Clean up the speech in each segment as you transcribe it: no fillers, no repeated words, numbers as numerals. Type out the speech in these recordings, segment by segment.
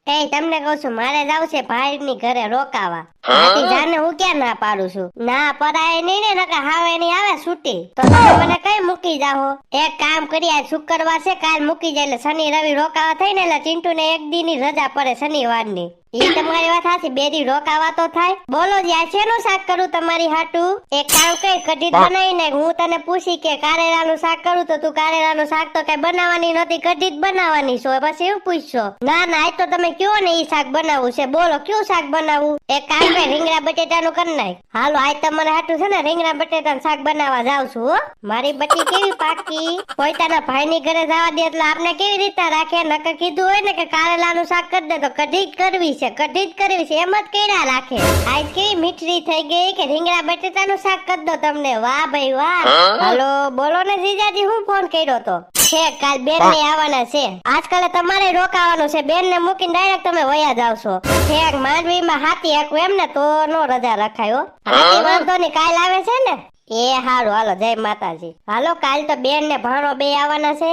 એ તમને કહું છું મારે જાવ છે ભાઈની ઘરે રોકાવા. હાથી જાને હું ક્યાં ના પાડું છું. ના પરાય નહીં ને નકર હાવ એની આવે છૂટી. તો તમે મને કઈ મૂકી જાહો? એક કામ કરી, આજ શુક્રવાર છે, કાલ મૂકી જાય એટલે શનિ રવિ રોકાવા થઈ ને એટલે ચિંટુ ને એક દી ની રજા પડે શનિવારની. ઈ તમારી વાત સાચી, બે દી રોકાવા તો થાય. બોલો જ આ શેનું શાક કરું તમારી હાટું? એક કામ કઈ કઢી બનાવી ને હું તને પૂછી કે કારેલાનું શાક કરું તો તું કારેલાનું શાક તો કઈ બનાવવાની નથી, કઢી જ બનાવવાની છો. પછી એવું પૂછશો? ના ના આજ તો તમે કયો ને ઈ શાક બનાવવું છે. બોલો કયું શાક બનાવવું? એક કામ કઈ રીંગણા બટેટાનું કરી નાખ. હાલો આજ તમારે હાટું છે ને રીંગણા બટેટાનું શાક બનાવવા જાવ છું. હો મારી બટી કેવી પાકી, પોતાના ભાઈની ઘરે જવા દે એટલે આપને કેવી રીતે રાખે. નકર કીધું હોય ને કે કારેલાનું શાક કરી દે તો કઢી જ કરવી છે, કઢી જ કરવી છે, એમ જ કેડા રાખે. આજ કેવી મીઠડી થઈ ગઈ કે રીંગણા બટેટાનું શાક કરી દો તમને. વાહ ભાઈ વાહ. હાલો બોલો ને જીજાજી, હું ફોન કર્યો તો છે કાલ બેન ને આવવાના છે. આજકાલ તમારે રોકાવાનું છે. બેન ને મૂકીને ડાયરેક્ટ તમે વયા જાવ છો. ઠેક માંડવીમાં હાથી આખું એમને તો નો રજા રખાયો. હાથી વાંધો ની કાલ આવે છે ને. એ હારું હાલો જય માતાજી. હાલો કાલ તો બેન ને ભાણો બે આવવાના છે.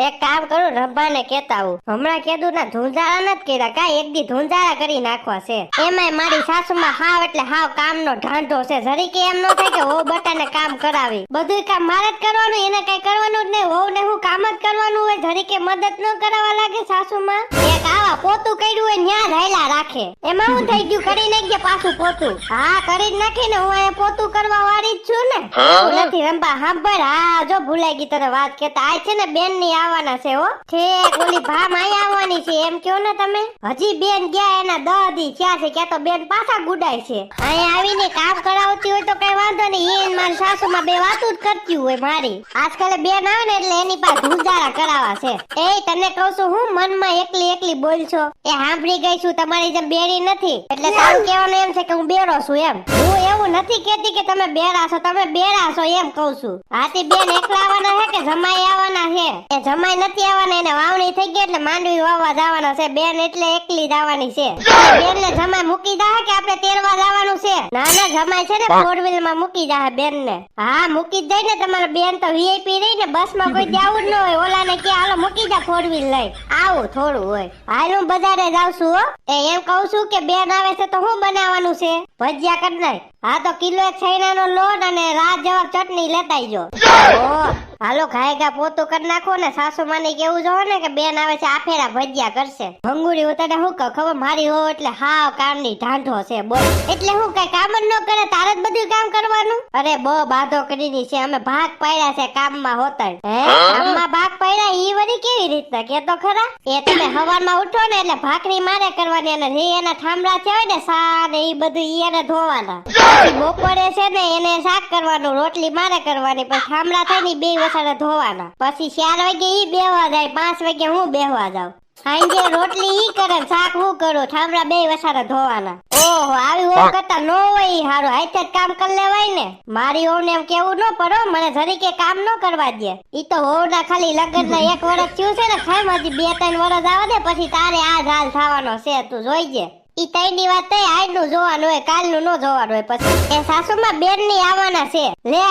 એક કામ કરું રંભા ને કેતા આવું. હમણાં કીધું ના ધુંજાળા નથી કર્યા કાંઈ, એક દી ધુંજાળા કરી નાખવા છે. એમાંય મારી સાસુમાં હાવ એટલે હાવ કામ નો ઢાંઢો છે. જરીકે એમ નો થાય કે હો બટાને કામ કરાવી. બધું કામ મારે જ કરવાનું, એને કઈ કરવાનું જ નહીં. વહુ ને હું કામ જ કરવાનું હોય. જરીકે મદદ ન કરાવવા લાગે સાસુમાં. એક આવા પોતું કર્યું હોય ન્યા રાયલા રાખે. એમાં હું થઈ ગયું કરી નાખજે પાછું પોતું. હા કરી જ નાખી ને, હું અહીંયા પોતું કરવા વાળી જ છું ને. નથી રંભા સાંભળ. હા જો ભૂલાઈ ગઈ તને વાત કેતા. આ છે ને બેન ની આવવાના છે. હો ઠેક ઓલી ભામ અહીં આવવાની છે એમ કયો ને તમે. હજી બેન ગયા એના 10 દી થયા છે. ક્યાં તો બેન પાછા ગુડાય છે. અહીંયા આવીને કામ કરાવતી હોય તો કઈ વાંધો નહીં. એ મારી સાસુમાં બે વાતું જ કરતી હોય મારી. આજકાલ બેન આવે ને એટલે એની પાસે ધુંજારા કરાવવા છે. એ તને કહું છું હું મનમાં એકલી એકલી બોલ છો. એ સાંભળી ગઈ છું તમારી જેમ બેરી નથી એટલે તારું કહેવાનું એમ છે કે હું બેરો છું એમ. હું એવું નથી કેતી કે તમે બેરા છો, તમે બેરા છો એમ કહું છું. હાથી બેન એકલા આવવાના છે કે જમાઈ આવવાના છે? એ જમાઈ નથી આવવાના, એને વાવણી થઈ ગઈ એટલે માંડવી વાવવા જવાના છે. બેન એટલે એકલી જ આવવાની છે. બેન ને જમાઈ મૂકી દા કે આપણે તેરવા જવાનું છે? ના ના જમાઈ છે ને 4 વ્હીલ માં મૂકી દા બેન ને. હા મૂકી જ જાય ને. તમારે બેન તો વીઆઈપી રહી ને, બસ માં કોઈ જાવું જ ન હોય. ઓલા ને કે હાલો મૂકી જા 4 વ્હીલ લઈ આવું થોડું હોય. હાલ હું બજારે જાવ છું. હો એમ કહું છું કે બેન આવે છે તો હું બનાવવાનું છે? ભજીયા કરી નાખ. હા તો કિલો એક છૈણાનો લોટ અને રાત જવાબ ચટણી લેતા આવજો. હાલો ઘાયગા પોતું કરી નાખો ને. સાસુ માને કેવું જો ને કે બેન આવે છે આફેરા ભજીયા કરશે. ભંગુરી હું તને શું કહું ખબર? મારી હો એટલે હાવ કામની ઢાંઢો છે. બોલ એટલે હું કઈ કામ જ ન કરે, તારે જ બધું કામ કરવાનું? અરે બહુ બાધો કરીને છે. અમે ભાગ પાડ્યા છે કામમાં હોતા. હે કામમાં ભાગ પાડ્યા? ઈ વળી કેવી રીતના કે તો ખરા? એ તમે હવારમાં ઉઠો ને એટલે ભાખરી મારે કરવાની અને જે એના ઠામડા છે ને સા ને ઈ બધું ઈ એને ધોવાના. બપોરે છે ને એને શાક કરવાનું, રોટલી મારે કરવાની, પછી ઠામડા થાય ને બે વસાને ધોવાના. પછી 4 વાગે ઈ બેહવા જાય, 5 વાગે હું બેહવા જાઉં. સાંજે રોટલી ઈ કરે, શાક હું કરું, ઠામડા બે વસાને ધોવાના. ઓહો આવી ઓમ કરતા નો હોય ઈ હારું. હાથે જ કામ કરી લેવાય ને. મારી ઓને એમ કેવું ન પડો, મને જરીકે કામ ન કરવા દે. ઈ તો હોવના ખાલી લગ્ન ના 1 વર્ષ થયું છે ને, ખામ હજી 2-3 વર્ષ આવવા દે પછી તારે આ હાલ થવાનો છે. તું જોઈજે. ઈ તઈની વાત તઈ આજનું જોવાનું હોય, કાલનું નો જોવાનું હોય. પછી એ સાસુમાં બેન ની આવવાના છે.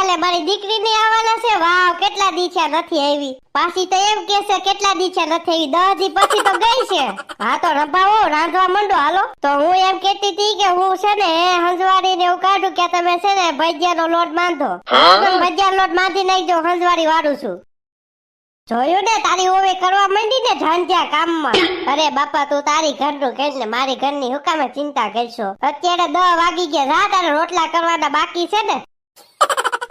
લે મારી દીકરી ની આવવાના છે. વાવ કેટલા દી થયા નથી આવી. પાછી તો એમ કે છે કેટલા દી થયા નથી આવી, 10 દી પછી તો ગઈ છે. હા તો રંભાવો રાંધવા માંડો હાલો. તો હું એમ કેતી હતી કે હું છે ને હંજવારી ને એવું કાઢું કે તમે છે ને ભજીયાનો લોટ બાંધો. ભજીયાનો લોટ બાંધી નાખજો, હંજવારી વાળું છું. જોયું ને તારી ઓવે કરવા માંડી ને ઝાંઝા કામમાં. અરે બાપા તું તારી ઘરનું કહીશ ને મારી ઘરની હુકામે ચિંતા કરશો. અત્યારે 10 વાગી ગયા. જા તારે રોટલા કરવાના બાકી છે ને.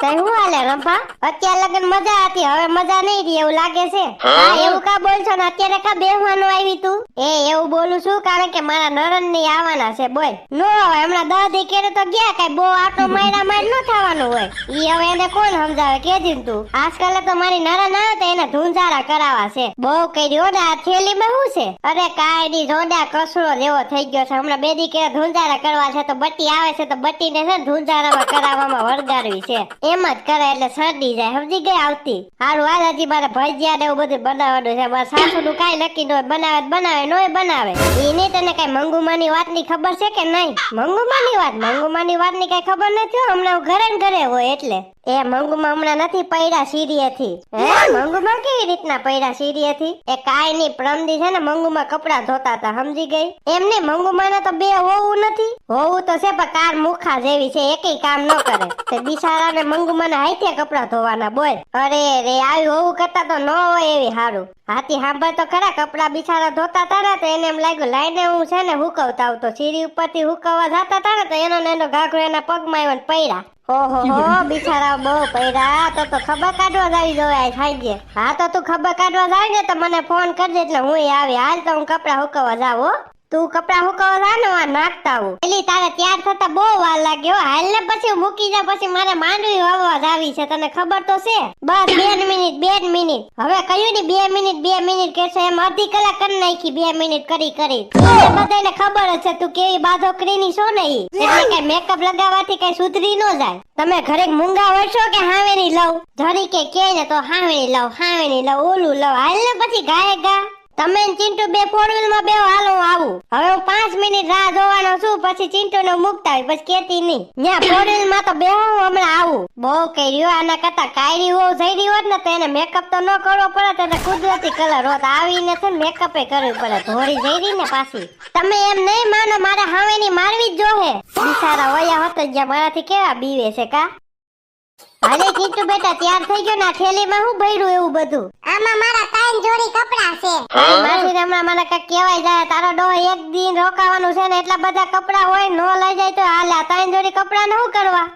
તઈ હું હાલે રંભા? અત્યારે લગન મજા હતી, હવે મજા નહીં રહી એવું લાગે છે. હા એવું કા બોલશો ને? અત્યારે કા બેહવાનું આવી તું? એ એવું બોલું છું કારણ કે મારા નણંદ ની આવવાના છે. બોલ નો હવે હમણાં 10 દી કેરે તો ગયા, કઈ બહુ આટો માર્યા માર ન થવાનું હોય. ઈ હવે એને કોણ સમજાવે કેજી તું? આજકાલ તો મારી નણંદ આવે તો એને ધુંજારા કરાવવા છે. બહુ કર્યો ને. આ થેલીમાં શું છે? અરે કાઈ ની જોડા કસરો જેવો થઈ ગયો છે. હમણાં 2 દી કેરે ધુંજારા કરવા છે તો બટ્ટી આવે છે તો બટ્ટી ને છે ધુંજારામાં કરાવવામાં વળગાડવી છે. એમ જ કરે એટલે શરદી જાય. સમજી ગઈ આવતી? હારું આજ હજી મારે ભજીયા ને એવું બધું બનાવવાનું છે. મારા સાસુ નું કઈ નક્કી ન હોય. બનાવે નોય બનાવે. એની તને કઈ મંગુમાની વાત ની ખબર છે કે નહીં? મંગુમાની વાત ની કઈ ખબર નથી. હમણાં ઘરે ને ઘરે હોય એટલે એ મંગુમાં હમણાં નથી પડ્યા સીડીએથી. હે મંગુમાં કેવી રીતના પડ્યા સીડીએથી? એ કાઈ ની પ્રમદી છે ને મંગુમાં કપડા ધોતા હતા, સમજી ગઈ? એમને મંગુમાં તો બે હોવું નથી. હોવું તો છે પણ કાર મુખા જેવી છે, એકેય કામ ન કરે. તે બિચારાને મંગુમાં હાથે કપડા ધોવાના બોલ. અરે રે આવી હોવું કરતા તો ન હોય એવી હારું. હાથી સાંભળ તો ખરા, કપડા બિચારા ધોતા હતા ને તો એને એમ લાગ્યું લાઈને હું છે ને હુકવતા આવતો. સીડી ઉપરથી હુકવવા જતા હતા ને તો એનો ઘાઘરો એના પગમાં આવ્યો ને પડ્યા. ઓહો હો બિચારા બહુ પડ્યા. તો ખબર કાઢવા જાવી જોવાય સાંજે. હા તો તું ખબર કાઢવા જાય ને તો મને ફોન કરજે એટલે હું આવી. હાલ તો હું કપડા હુકવવા જાવ. તું કપડા હુકવવા જા ને આ નાખતા હું. એલી તારે તૈયાર થતા બહુ વાર લાગ્યો. હાલ ને પછી મૂકી જા, પછી મારે માંડવી વાવવા જાવી છે, તને ખબર તો છે. બસ 2 મિનિટ હવે કયું ની 2 મિનિટ કે છે એમ અડધી કલાક કરી નાખી. 2 મિનિટ કરી બધાને ખબર જ છે તું કેવી બાધોકરીની છો ને ઈ. એટલે કઈ મેકઅપ લગાવવાથી કઈ સુધરી ન જાય. તમે ઘરે મૂંગા વળશો કે હાવેની લવ? જરી કે ને તો હાવેની લવ ઓલું લવ. હાલ ને પછી ગાય ગા. તમે ચિંટુ બે 4 માં બેહો, હાલો હું આવું. હવે હું 5 મિનિટ રાહ જોવાનો છું, પછી ચિંટુ ને મુકતા આવી, પછી કેતી નહીં. ન્યા 4 માં તો બેહો, હમણાં આવું. બહુ કર્યો. આના કરતા કાયરી હોવ જઈ હોત ને તો એને મેકઅપ તો ન કરવો પડે, તો કુદરતી કલર હોત. આવીને છે મેકઅપ એ કરવું પડે. ધોરી જઈ ને પાછી. તમે એમ નહીં માનો, મારે હાવેની મારવી જ જોહે. બિચારા વયા હોત જ્યાં મારાથી કેવા બીવે છે કા. અરે ચિંટુ બેટા તૈયાર થઈ ગયો ને? આ થેલીમાં હું ભર્યું એવું બધું? આમાં મારા 3 જોડી કપડા છે. માસી હમણાં મને કઈ કહેવાય જાય, તારો ડો એક દિન રોકાવાનું છે ને એટલા બધા કપડા હોય, નો લઈ જાય તો હાલે. 3 જોડી કપડા ને શું કરવા?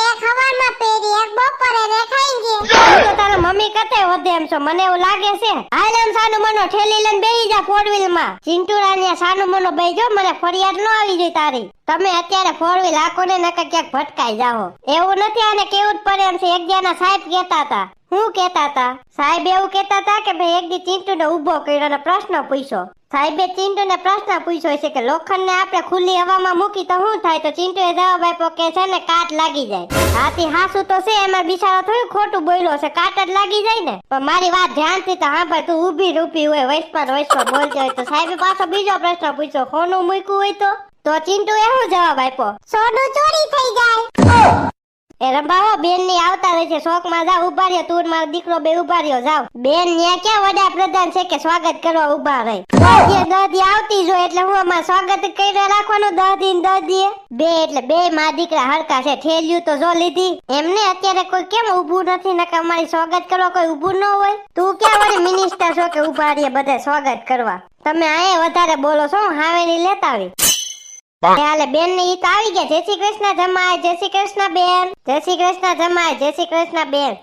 એક હવારમાં પહેરી, એક બપોરે ને ખાઈ ગઈ. તો તારા મમ્મી કતે વધે એમ છો, મને એવું લાગે છે. હાલ એમ સાનું મનો ઠેલી લઈને બેહી જા 4 વ્હીલ માં. ચિંટુરાની સાનું મનો બેહી મને ફરિયાદ ન આવી જોઈએ તારી. તમે અત્યારે 4 વ્હીલ આખો ને નકર ક્યાંક ભટકાઈ જાઓ. એવું નથી, આને કેવું જ પડે એમ છે. એક જણા સાહેબ કહેતા હતા. હું કહેતા હતા? સાહેબ એવું કહેતા હતા કે ભાઈ એક દી ચિંટુ ને ઉભો કર્યો અને પ્રશ્ન પૂછ્યો. સાહેબે ચિંટુ ને પ્રશ્ન પૂછ્યો છે કે લોખંડ ને આપણે ખુલ્લી હવામાં મૂકી તો શું થાય? તો ચિંટુએ જવાબ આપ્યો કે છે ને કાટ લાગી જાય. હાથી હાસુ તો છે, એમાં બિચારો થોડું ખોટું બોલ્યો છે. કાટ જ લાગી જાય ને. પણ મારી વાત ધ્યાનથી તો સાંભળ. તું ઊભી હોય વૈશ્વર બોલતી હોય તો સાહેબે પાછો બીજો પ્રશ્ન પૂછ્યો, સોનું મૂક્યું હોય તો ચિંટુ એ શું જવાબ આપ્યો? સોનું ચોરી થઈ જાય. એ રંભાવો બેન ની આવતા રહે છે. શોક માં જાવ, ઉભા રહ્યો. તું મારો દીકરો બે ઉભા રહ્યો, જાવ. બેન ન્યા ક્યાં વડાપ્રધાન છે કે સ્વાગત કરવા ઉભા રહે? દહદી આવતી જો એટલે હું અમાર સ્વાગત કરી રાખવાનું. 10 દી બે એટલે બે માં દીકરા હરકા છે. ઠેલ્યું તો જો લીધી. એમને અત્યારે કોઈ કેમ ઉભું નથી? નકર અમારી સ્વાગત કરવા કોઈ ઉભું ન હોય. તું ક્યાં વળી મિનિસ્ટર છો કે ઉભા રહીએ બધા સ્વાગત કરવા? તમે આયે વધારે બોલો છો. હાવેની લેતા આવી. હાલે બેન ને ઈ તો આવી ગયા. જય શ્રી કૃષ્ણ જમાય, જય શ્રી કૃષ્ણ બેન, જય શ્રી કૃષ્ણ જમાય, જય શ્રી કૃષ્ણ બેન.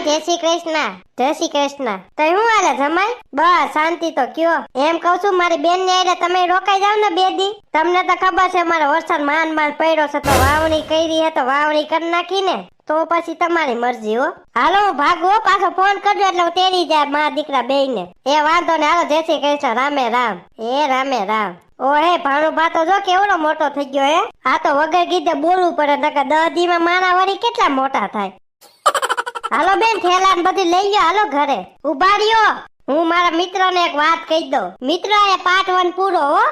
જય શ્રી કૃષ્ણ, જય શ્રી કૃષ્ણ. તો હું હાલે જમાય? બસ શાંતિ તો કયો. એમ કઉ છું મારી બેન ને આઈને તમે રોકાઈ જાવ ને 2 દી. તમને તો ખબર છે મારો વરસાદ માંડ પડ્યો છે, તો વાવણી કરી હે તો વાવણી કરી નાખી ને. તો પછી તમારી મરજી હો. હાલો હું ભાગો, પાછો ફોન કરજો એટલે હું તેડી જાય મા દીકરા બેયને. એ વાંધો ને, હાલો જય શ્રી કૃષ્ણ. રામે રામ. રામે રામ. ઓ હે ભાણો ભાતો જો કેવડો મોટો થઈ ગયો હે. આ તો વગર કીધે બોલવું પડે, નકર 10 દી માં મારા વળી કેટલા મોટા થાય. હાલો બેન થેલા ને બધું લઈ ગયો, હાલો ઘરે. ઉભા રહ્યો, હું મારા મિત્ર ને એક વાત કહી દઉં. મિત્ર એ પાર્ટ 1 પૂરો હો.